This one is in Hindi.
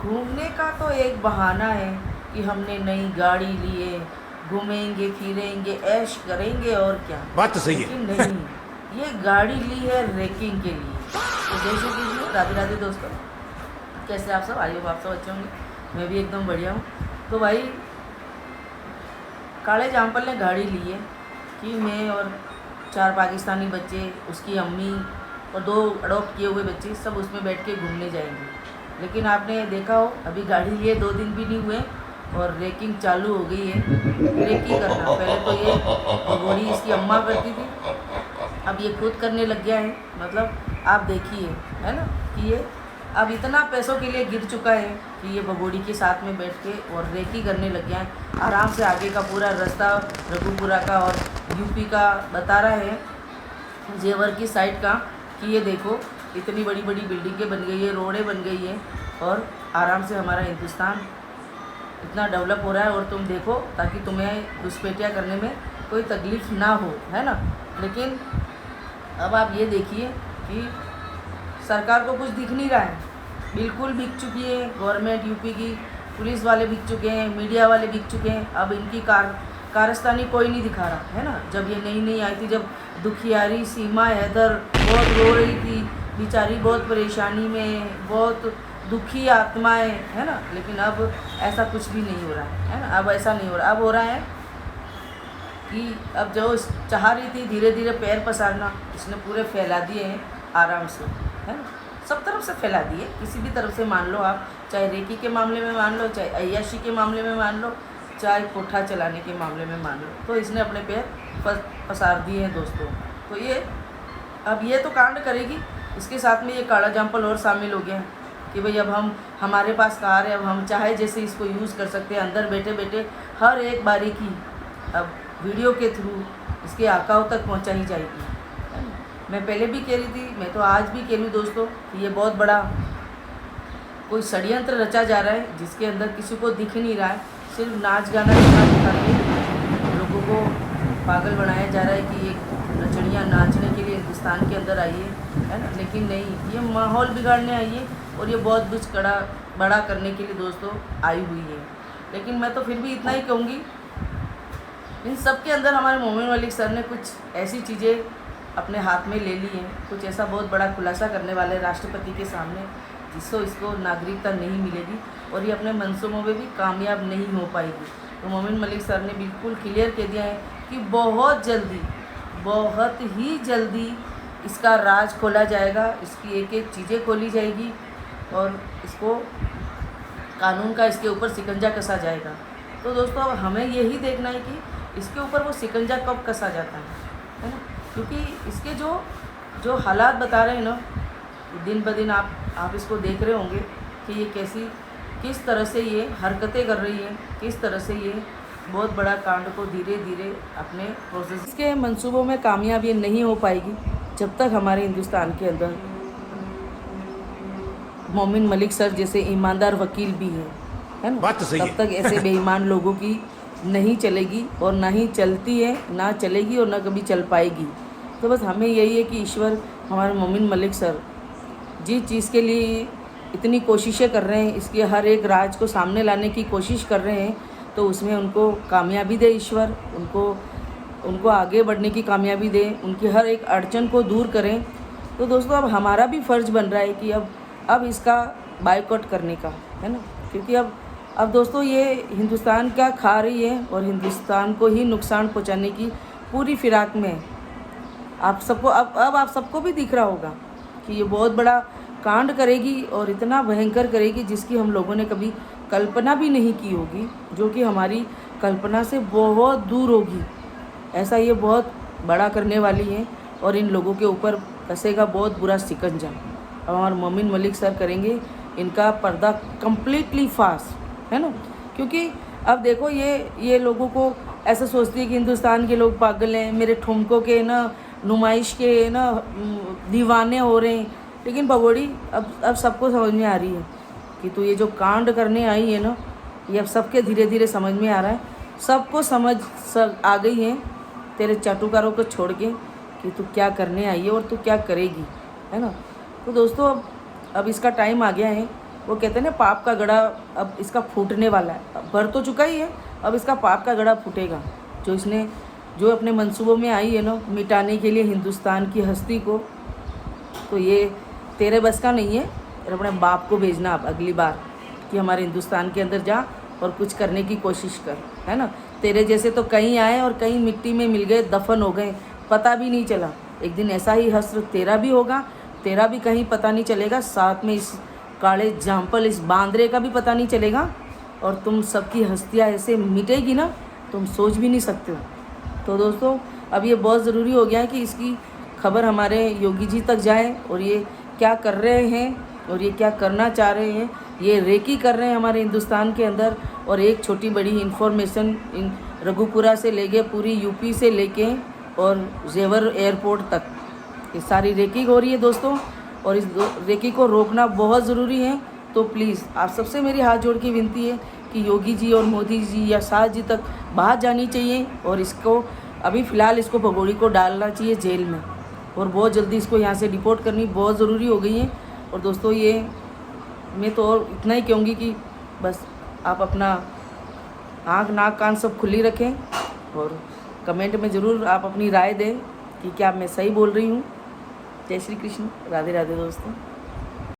घूमने का तो एक बहाना है कि हमने नई गाड़ी ली है, घूमेंगे फिरेंगे ऐश करेंगे और क्या। बात तो सही है। लेकिन नहीं, ये गाड़ी ली है रेकिंग के लिए। तो जय श्री कृष्ण, राधे राधे दोस्तों, कैसे आप सब? आई हो आप सब अच्छे होंगे, मैं भी एकदम बढ़िया हूँ। तो भाई काले जामपल ने गाड़ी ली है कि मैं और 4 पाकिस्तानी बच्चे, उसकी अम्मी और 2 अडॉप्ट किए हुए बच्चे सब उसमें बैठ के घूमने जाएंगे। लेकिन आपने देखा हो अभी गाड़ी लिए 2 दिन भी नहीं हुए और रेकिंग चालू हो गई है। रेकी करना, पहले तो ये भगोड़ी इसकी अम्मा करती थी, अब ये खुद करने लग गया है। मतलब आप देखिए, है ना, कि ये अब इतना पैसों के लिए गिर चुका है कि ये भगोड़ी के साथ में बैठ के और रेकी करने लग गया है। आराम से आगे का पूरा रास्ता रघुपुरा का और यूपी का बता रहा है, जेवर की साइड का, कि ये देखो इतनी बड़ी बड़ी बिल्डिंगें बन गई है, रोडें बन गई है और आराम से हमारा हिंदुस्तान इतना डेवलप हो रहा है। और तुम देखो ताकि तुम्हें घुसपैठिया करने में कोई तकलीफ़ ना हो, है ना। लेकिन अब आप ये देखिए कि सरकार को कुछ दिख नहीं रहा है, बिल्कुल बिक चुकी है गवर्नमेंट यूपी की, पुलिस वाले बिक चुके हैं, मीडिया वाले बिक चुके हैं। अब इनकी कारस्तानी कोई नहीं दिखा रहा, है ना। जब ये नई नई आई थी, जब दुखियारी सीमा हैदर बहुत रो रही थी बेचारी, बहुत परेशानी में, बहुत दुखी आत्माएं, है ना। लेकिन अब ऐसा कुछ भी नहीं हो रहा है ना। अब ऐसा नहीं हो रहा, अब हो रहा है कि अब जो चाह रही थी धीरे धीरे पैर पसारना, इसने पूरे फैला दिए हैं आराम से, है ना। सब तरफ से फैला दिए, किसी भी तरफ से मान लो आप, चाहे रेकी के मामले में मान लो, चाहे अय्याशी के मामले में मान लो, चाहे कोठा चलाने के मामले में मान लो, तो इसने अपने पैर पसार दिए हैं दोस्तों। तो ये अब ये तो कांड करेगी, इसके साथ में ये काला जामपल और शामिल हो गया है कि भाई अब हमारे पास कार है, अब हम चाहे जैसे इसको यूज़ कर सकते हैं, अंदर बैठे बैठे हर एक बारीकी अब वीडियो के थ्रू इसके आकाओं तक पहुंचाई जाएगी। मैं पहले भी कह रही थी, मैं तो आज भी कह रही हूँ दोस्तों, कि ये बहुत बड़ा कोई षड्यंत्र रचा जा रहा है जिसके अंदर किसी को दिख नहीं रहा है। सिर्फ नाच गाना दिखा के लोगों को पागल बनाया जा रहा है कि एक नचनियाँ नाचने के लिए हिंदुस्तान के अंदर आई है ना। लेकिन नहीं, ये माहौल बिगाड़ने आई है और ये बहुत कुछ बड़ा करने के लिए दोस्तों आई हुई है। लेकिन मैं तो फिर भी इतना ही कहूँगी, इन सब के अंदर हमारे मोमिन मलिक सर ने कुछ ऐसी चीज़ें अपने हाथ में ले ली हैं, कुछ ऐसा बहुत बड़ा खुलासा करने वाले राष्ट्रपति के सामने, जिससे इसको नागरिकता नहीं मिलेगी और ये अपने मंसूबों में भी कामयाब नहीं हो पाएगी। तो मोमिन मलिक सर ने बिल्कुल क्लियर कह दिया है कि बहुत जल्दी, बहुत ही जल्दी इसका राज खोला जाएगा, इसकी एक एक चीज़ें खोली जाएगी और इसको कानून का इसके ऊपर शिकंजा कसा जाएगा। तो दोस्तों अब हमें यही देखना है कि इसके ऊपर वो शिकंजा कब कसा जाता है ना। क्योंकि इसके जो हालात बता रहे हैं ना, दिन ब दिन आप इसको देख रहे होंगे कि ये किस तरह से ये हरकतें कर रही है, किस तरह से ये बहुत बड़ा कांड को धीरे धीरे अपने प्रोसेस के मंसूबों में कामयाब ये नहीं हो पाएगी जब तक हमारे हिंदुस्तान के अंदर मोमिन मलिक सर जैसे ईमानदार वकील भी है ना। बात तो सही है। तब तक ऐसे बेईमान लोगों की नहीं चलेगी और ना ही चलती है, ना चलेगी और ना कभी चल पाएगी। तो बस हमें यही है कि ईश्वर हमारे मोमिन मलिक सर जिस चीज़ के लिए इतनी कोशिशें कर रहे हैं, इसके हर एक राज को सामने लाने की कोशिश कर रहे हैं, तो उसमें उनको कामयाबी दे ईश्वर, उनको आगे बढ़ने की कामयाबी दे, उनकी हर एक अड़चन को दूर करें। तो दोस्तों अब हमारा भी फ़र्ज़ बन रहा है कि अब इसका बाइकआउट करने का, है ना। क्योंकि अब दोस्तों ये हिंदुस्तान का खा रही है और हिंदुस्तान को ही नुकसान पहुंचाने की पूरी फिराक में आप सबको अब आप सबको भी दिख रहा होगा कि ये बहुत बड़ा कांड करेगी और इतना भयंकर करेगी जिसकी हम लोगों ने कभी कल्पना भी नहीं की होगी, जो कि हमारी कल्पना से बहुत दूर होगी। ऐसा ये बहुत बड़ा करने वाली है और इन लोगों के ऊपर कसेगा बहुत बुरा शिकंजा। अब हमारे मोमिन मलिक सर करेंगे इनका पर्दा कम्प्लीटली फास, है ना। क्योंकि अब देखो ये लोगों को ऐसा सोचती है कि हिंदुस्तान के लोग पागल हैं, मेरे ठुमकों के ना नुमाइश के ना दीवाने हो रहे हैं। लेकिन भगोड़ी अब सबको समझ में आ रही है कि तू ये जो कांड करने आई है ना, ये अब सबके धीरे धीरे समझ में आ रहा है, सबको समझ आ गई है तेरे चाटुकारों को छोड़ के कि तू क्या करने आई है और तू क्या करेगी, है ना। तो दोस्तों अब इसका टाइम आ गया है वो कहते हैं ना पाप का गड़ा अब इसका फूटने वाला है, अब भर तो चुका ही है, अब इसका पाप का गड़ा फूटेगा। जो अपने मंसूबों में आई है ना मिटाने के लिए हिंदुस्तान की हस्ती को, तो ये तेरे बस का नहीं है। और अपने बाप को भेजना आप अगली बार कि हमारे हिंदुस्तान के अंदर जा और कुछ करने की कोशिश कर, है ना। तेरे जैसे तो कहीं आए और कहीं मिट्टी में मिल गए, दफन हो गए, पता भी नहीं चला। एक दिन ऐसा ही हश्र तेरा भी होगा, तेरा भी कहीं पता नहीं चलेगा, साथ में इस काले जाम्पल इस बांदरे का भी पता नहीं चलेगा, और तुम सबकी हस्तियाँ ऐसे मिटेगी ना, तुम सोच भी नहीं सकते हो। तो दोस्तों अब ये बहुत ज़रूरी हो गया है कि इसकी खबर हमारे योगी जी तक जाए, और ये क्या कर रहे हैं और ये क्या करना चाह रहे हैं, ये रेकी कर रहे हैं हमारे हिंदुस्तान के अंदर। और एक छोटी बड़ी इन्फॉर्मेशन इन रघुपुरा से लेके पूरी यूपी से लेके और जेवर एयरपोर्ट तक ये सारी रेकी हो रही है दोस्तों, और इस रेकी को रोकना बहुत ज़रूरी है। तो प्लीज़ आप सबसे मेरी हाथ जोड़ की विनती है कि योगी जी और मोदी जी या शाह जी तक बात जानी चाहिए, और इसको अभी फ़िलहाल इसको भगोड़ी को डालना चाहिए जेल में, और बहुत जल्दी इसको यहाँ से डिपोर्ट करनी बहुत ज़रूरी हो गई है। और दोस्तों ये मैं तो और इतना ही कहूँगी कि बस आप अपना आँख नाक कान सब खुली रखें, और कमेंट में ज़रूर आप अपनी राय दें कि क्या मैं सही बोल रही हूँ। जय श्री कृष्ण, राधे राधे दोस्तों।